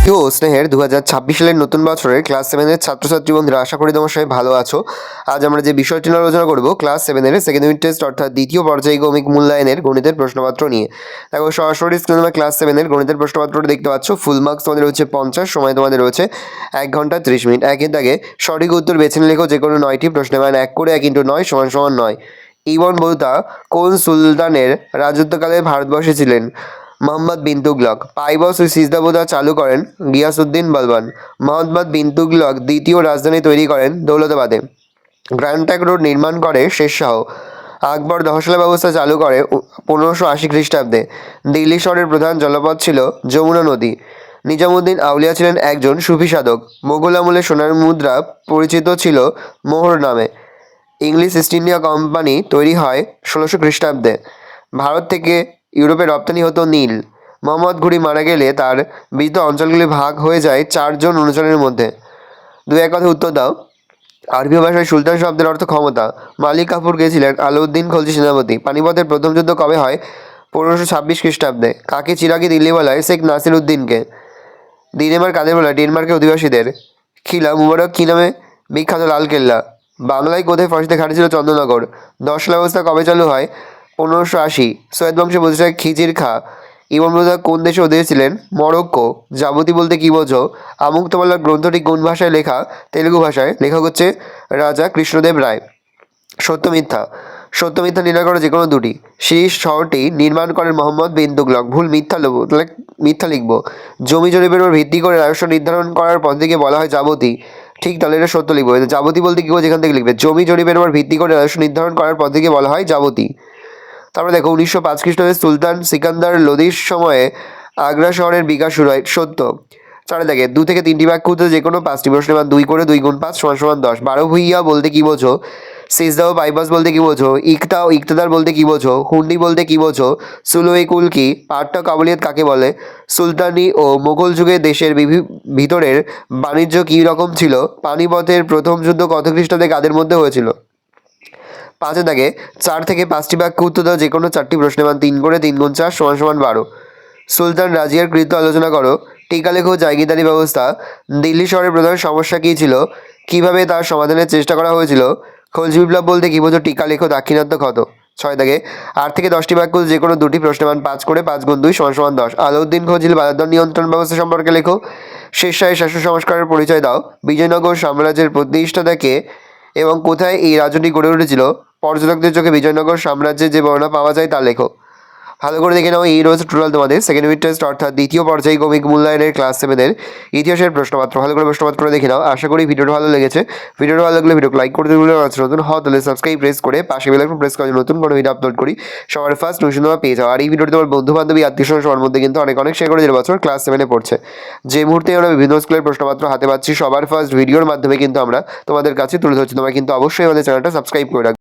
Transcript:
প্রিয় স্নেহের 2026 সালের নতুন বছরের ক্লাস 7-এর ছাত্রছাত্রী বন্ধুরা, আশা করি তোমার সবাই ভালো আছো। আজ আমরা যে বিষয়টি নিয়ে আলোচনা করব ক্লাস 7-এর সেকেন্ড ইউনিট টেস্ট অর্থাৎ দ্বিতীয় পর্যায়ক্রমিক মূল্যায়নের গণিতের প্রশ্নপত্র নিয়ে। দেখো, সরাসরি স্ক্রিনে তোমরা ক্লাস 7-এর গণিতের প্রশ্নপত্রটা দেখতে পাচ্ছ। ফুল মার্কস তোমাদের হচ্ছে 50, সময় তোমাদের রয়েছে 1 ঘন্টা 30 মিনিট। একের দাগে সঠিক উত্তর বেছে নিয়ে লেখো যে কোনো 9টি প্রশ্নের মান 1 করে 1 × 9 = 9। ইবন বতুতা কোন সুলতানের রাজত্বকালে ভারতবর্ষে ছিলেন? মোহাম্মদ বিন তুগলক। পাইবস ও সিজদাবোদা চালু করেন গিয়াসউদ্দিন বলবান। মোহাম্মদ বিন তুগলক দ্বিতীয় রাজধানী তৈরি করেন দৌলতাবাদে। গ্র্যান্ড ট্রাঙ্ক রোড নির্মাণ করে শেরশাহ। আকবর দহশলা ব্যবস্থা চালু করে 1580 খ্রিস্টাব্দে। দিল্লি শহরের প্রধান জলপথ ছিল যমুনা নদী। নিজামুদ্দিন আউলিয়া ছিলেন একজন সুফি সাধক। মোগল আমলে সোনার মুদ্রা পরিচিত ছিল মোহর নামে। ইংলিশ ইস্ট ইন্ডিয়া কোম্পানি তৈরি হয় 1600 খ্রিস্টাব্দে। ভারত থেকে ইউরোপে রপ্তানি হতো নীল। মোহাম্মদ ঘুরি মারা গেলে তার বিজিত অঞ্চলগুলি ভাগ হয়ে যায় 4 জন অনুচরের মধ্যে। দুই এক কথা উত্তর দাও। আরবি ভাষায় সুলতান শব্দের অর্থ ক্ষমতা। মালিক কাফুর কে ছিলেন আলাউদ্দিন খলজি সেনাপতি। পানিপথের প্রথম যুদ্ধ কবে হয়? 1526 খ্রিস্টাব্দে। কাকে চিরাগি দিল্লি বলা হয়? শেখ নাসির উদ্দিনকে। দিনেমার কাদের বলা হয়? ডেনমার্কের অধিবাসীদের। খিলা মুবারক কী নামে বিখ্যাত? লালকেল্লা। বাংলায় কোথায় ফাঁসিতে খাটিয়েছিল চন্দ্রনগর? দশলা ব্যবস্থা কবে চালু হয়? 1580। সৈয়দ বংশের প্রতিষ্ঠায় খিজির খা। ইবন বতুতা কোন দেশে অধিবাসী ছিলেন? মরক্কো। যাবতী বলতে কী বোঝো? আমুক্তমালা গ্রন্থটি কোন ভাষায় লেখা? তেলুগু ভাষায়। লেখক হচ্ছে রাজা কৃষ্ণদেব রায়। সত্য মিথ্যা। সত্য মিথ্যা নির্ণয় করো যে কোনো দুটি। শীর্ষ শহরটি নির্মাণ করেন মোহাম্মদ বিন তুগলক। ভুল মিথ্যা লিখবো, তাহলে মিথ্যা লিখবো। জমি জরিপের উপর ভিত্তি করে রাজস্ব নির্ধারণ করার পদ্ধতিকে বলা হয় যাবতী। ঠিক, তাহলে এটা সত্য লিখবো। যাবতী বলতে কী বোঝো এখান থেকে লিখবে। জমি জরিপের উপর ভিত্তি করে রাজস্ব নির্ধারণ করার পদ্ধতিকে বলা হয় যাবতী। তারপরে দেখো, 1905 খ্রিস্টাব্দে সুলতান সিকান্দার লোদির সময়ে আগ্রা শহরের বিকাশ শুরু হয়। সত্য। চারে দেখে 2 থেকে 3টি বাক্য উত্তর যে কোনো 5টি প্রশ্নের মান 2 করে 2 × 5 = 10। 12 ভুইয়া বলতে কী বোঝো? সিজদা ও পাইবাস বলতে কী বোঝো? ইকতা ও ইকতাদার বলতে কী বোঝো? হুন্ডি বলতে কী বোঝো? সুলুইকুল কি? পাট্টা কাবুলিয়ত কাকে বলে? সুলতানি ও মোগল যুগে দেশের ভিতরের বাণিজ্য কী রকম ছিল? পানিপথের প্রথম যুদ্ধ কত খ্রিস্টাব্দে কাদের মধ্যে হয়েছিল? 5 দাগে 4 থেকে 5টি বাক্য উত্তর দাও যে কোনো 4টি প্রশ্নের মান 3 করে 3 × 4 = 12। সুলতান রাজিয়ার কৃত্য আলোচনা করো। টিকা লেখো জায়গিদারি ব্যবস্থা। দিল্লি শহরের প্রধান সমস্যা কী ছিল? কীভাবে তার সমাধানের চেষ্টা করা হয়েছিল? খলজি বিপ্লব বলতে কী বোঝো? টিকা লেখো দাক্ষিণাত্য ক্ষত। 6 দাগে 8 থেকে 10টি বাক্য যে কোনো 2টি প্রশ্নের মান 5 করে 5 × 2 = 10। আলাউদ্দিন খলজির বাজারদর নিয়ন্ত্রণ ব্যবস্থা সম্পর্কে লেখো। শেরশাহের শাসন সংস্কারের পরিচয় দাও। বিজয়নগর সাম্রাজ্যের প্রতিষ্ঠাতা কে এবং কোথায় এই রাজ্যটি গড়ে উঠেছিল? পর্যটকদের চোখে বিজয়নগর সাম্রাজ্যের যে বর্ণনা পাওয়া যায় তা লেখো। ভালো করে দেখে নাও, এই রয়েছে টোটাল তোমাদের সেকেন্ড ইউনিট টেস্ট অর্থাৎ দ্বিতীয় পর্যায়ক্রমিক মূল্যায়নের ক্লাস 7-এর ইতিহাসের প্রশ্নপত্র। ভালো করে প্রশ্নপত্র দেখে নাও। আশা করি ভিডিওটা ভালো লেগেছে। ভিডিওটা ভালো লাগলে ভিডিওকে লাইক করতে ভুলো না। নতুন হও তাহলে সাবস্ক্রাইব প্রেস করে পাশে বেল আইকন প্রেস করে নতুন কোনো ভিডিও আপলোড করি সবার ফার্স্ট নোটিফিকেশন তোমরা পেয়ে যাও। আর এই ভিডিওটি তোমার বন্ধু বান্ধবী আত্মীয়স্বজন সবার মধ্যে কিন্তু অনেক শেয়ার করে যে বছর ক্লাস 7-এ পড়ছে। যে মুহূর্তে আমরা বিভিন্ন স্কুলের প্রশ্নপত্র হাতে পাচ্ছি সবার ফার্স্ট ভিডিওর মাধ্যমে কিন্তু আমরা তোমাদের কাছে তুলে ধরছি। তোমরা কিন্তু অবশ্যই আমাদের চ্যানেলটা সাবস্ক্রাইব করে রাখবে।